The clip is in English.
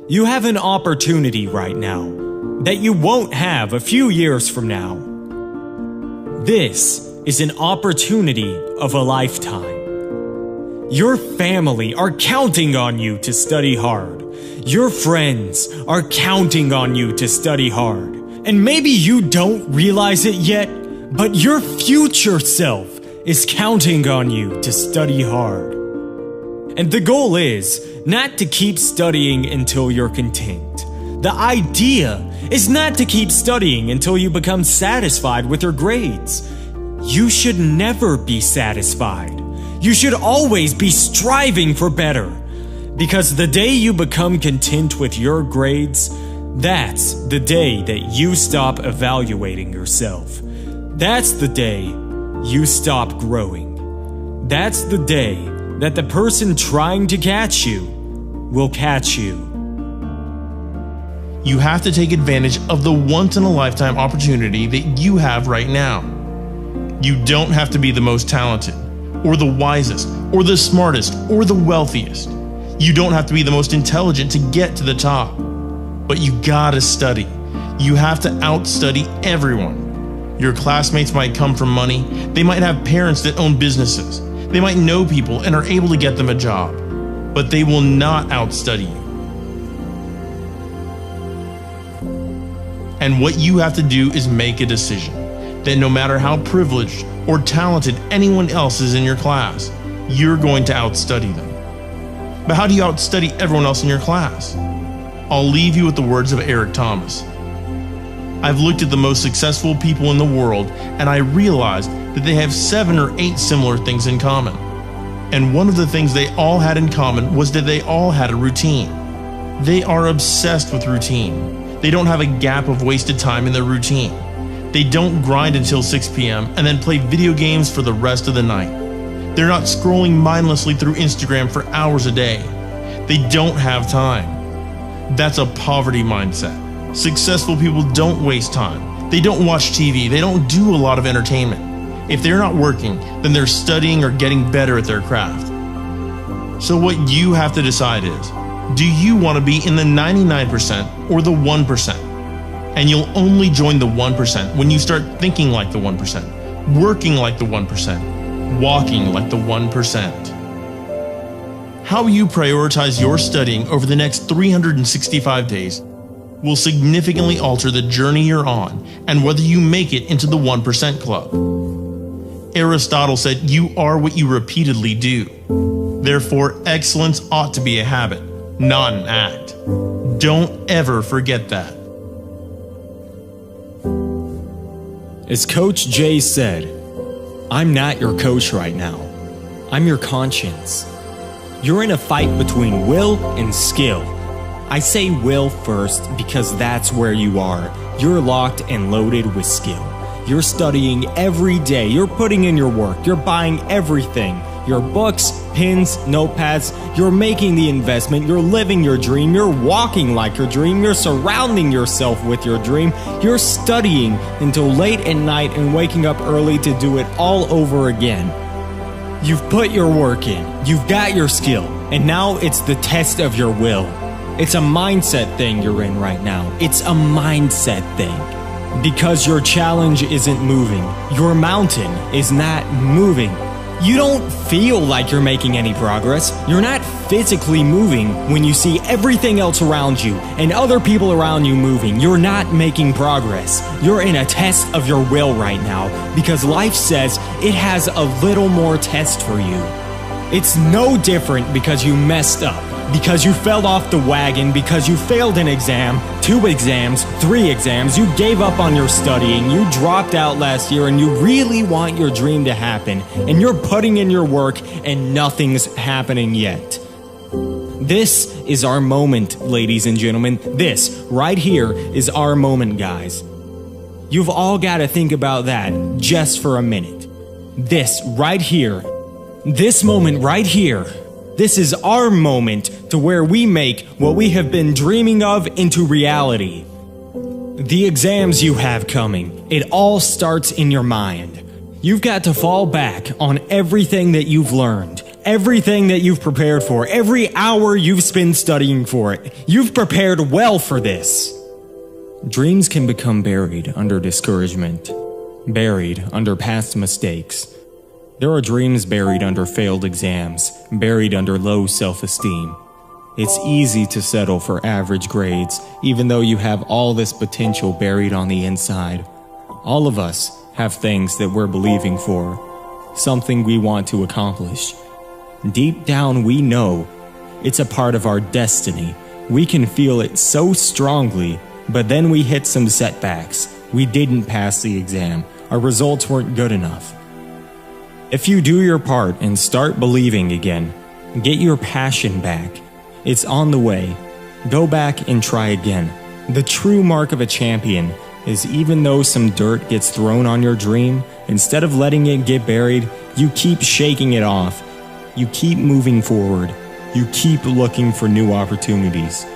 You have an opportunity right now that you won't have a few years from now. This is an opportunity of a lifetime. Your family are counting on you to study hard. Your friends are counting on you to study hard. And maybe you don't realize it yet, but your future self is counting on you to study hard. And the goal is not to keep studying until you're content. The idea is not to keep studying until you become satisfied with your grades. You should never be satisfied. You should always be striving for better. Because the day you become content with your grades, that's the day that you stop evaluating yourself. That's the day you stop growing. That's the day that the person trying to catch you will catch you. You have to take advantage of the once-in-a-lifetime opportunity that you have right now. You don't have to be the most talented, or the wisest, or the smartest, or the wealthiest. You don't have to be the most intelligent to get to the top. But you gotta study. You have to outstudy everyone. Your classmates might come from money. They might have parents that own businesses. They might know people and are able to get them a job, but they will not outstudy you. And what you have to do is make a decision that no matter how privileged or talented anyone else is in your class, you're going to outstudy them. But how do you outstudy everyone else in your class? I'll leave you with the words of Eric Thomas. I've looked at the most successful people in the world and I realized that they have 7 or 8 similar things in common. And one of the things they all had in common was that they all had a routine. They are obsessed with routine. They don't have a gap of wasted time in their routine. They don't grind until 6 p.m. and then play video games for the rest of the night. They're not scrolling mindlessly through Instagram for hours a day. They don't have time. That's a poverty mindset. Successful people don't waste time. They don't watch TV. They don't do a lot of entertainment. If they're not working, then they're studying or getting better at their craft. So what you have to decide is, do you want to be in the 99% or the 1%? And you'll only join the 1% when you start thinking like the 1%, working like the 1%, walking like the 1%. How you prioritize your studying over the next 365 days will significantly alter the journey you're on and whether you make it into the 1% club. Aristotle said, "You are what you repeatedly do." Therefore, excellence ought to be a habit, not an act. Don't ever forget that. As Coach Jay said, I'm not your coach right now. I'm your conscience. You're in a fight between will and skill. I say will first because that's where you are. You're locked and loaded with skill. You're studying every day. You're putting in your work. You're buying everything. Your books, pens, notepads. You're making the investment. You're living your dream. You're walking like your dream. You're surrounding yourself with your dream. You're studying until late at night and waking up early to do it all over again. You've put your work in. You've got your skill. And now it's the test of your will. It's a mindset thing you're in right now. It's a mindset thing. Because your challenge isn't moving. Your mountain is not moving. You don't feel like you're making any progress. You're not physically moving when you see everything else around you and other people around you moving. You're not making progress. You're in a test of your will right now because life says it has a little more test for you. It's no different because you messed up, because you fell off the wagon, because you failed an exam, 2 exams, 3 exams, you gave up on your studying, you dropped out last year, and you really want your dream to happen, and you're putting in your work, and nothing's happening yet. This is our moment, ladies and gentlemen. This right here is our moment, guys. You've all got to think about that just for a minute. This right here, this moment right here, this is our moment to where we make what we have been dreaming of into reality. The exams you have coming, it all starts in your mind. You've got to fall back on everything that you've learned, Everything that you've prepared for, every hour you've spent studying for it, you've prepared well for this. Dreams can become buried under discouragement, buried under past mistakes. There are dreams buried under failed exams, buried under low self-esteem. It's easy to settle for average grades, even though you have all this potential buried on the inside. All of us have things that we're believing for, something we want to accomplish. Deep down, we know it's a part of our destiny. We can feel it so strongly, but then we hit some setbacks. We didn't pass the exam. Our results weren't good enough. If you do your part and start believing again, get your passion back. It's on the way. Go back and try again. The true mark of a champion is even though some dirt gets thrown on your dream, instead of letting it get buried, you keep shaking it off. You keep moving forward. You keep looking for new opportunities.